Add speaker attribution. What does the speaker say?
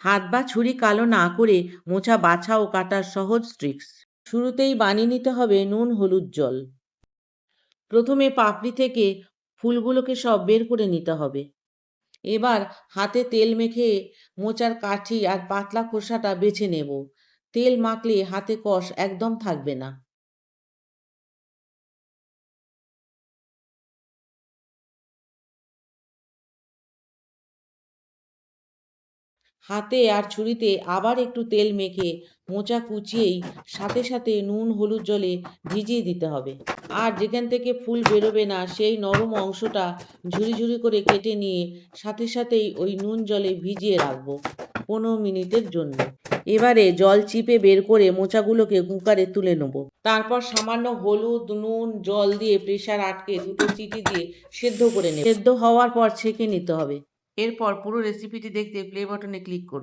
Speaker 1: হাত বা ছুরি কালো না করে মোচা বাছা ও কাটার সহজ ট্রিক্স। শুরুতেই বানিয়ে নিতে হবে নুন হলুদ জল। প্রথমে পাপড়ি থেকে ফুলগুলোকে সব বের করে নিতে হবে। এবার হাতে তেল মেখে মোচার কাঠি আর পাতলা খোসাটা বেছে নেব। তেল মাখলে হাতে কষ একদম থাকবে না। হাতে আর ছুরিতে আবার একটু তেল মেখে মোচা কুচিয়েই সাথে সাথে নুন হলুদ জলে ভিজিয়ে দিতে হবে। আর যেখান থেকে ফুল বেরোবে না সেই নরম অংশটা ঝুরি ঝুরি করে কেটে নিয়ে সাথে সাথেই ওই নুন জলে ভিজিয়ে রাখবো 15 মিনিটের জন্য। এবারে জল চিপে বের করে মোচাগুলোকে কুকারে তুলে নেব। তারপর সামান্য হলুদ নুন জল দিয়ে প্রেসার আটকে দুটো সিটি দিয়ে সেদ্ধ করে নেব। সেদ্ধ হওয়ার পর ছেঁকে নিতে হবে। এরপর পুরো রেসিপিটি দেখতে প্লে বাটনে ক্লিক করুন।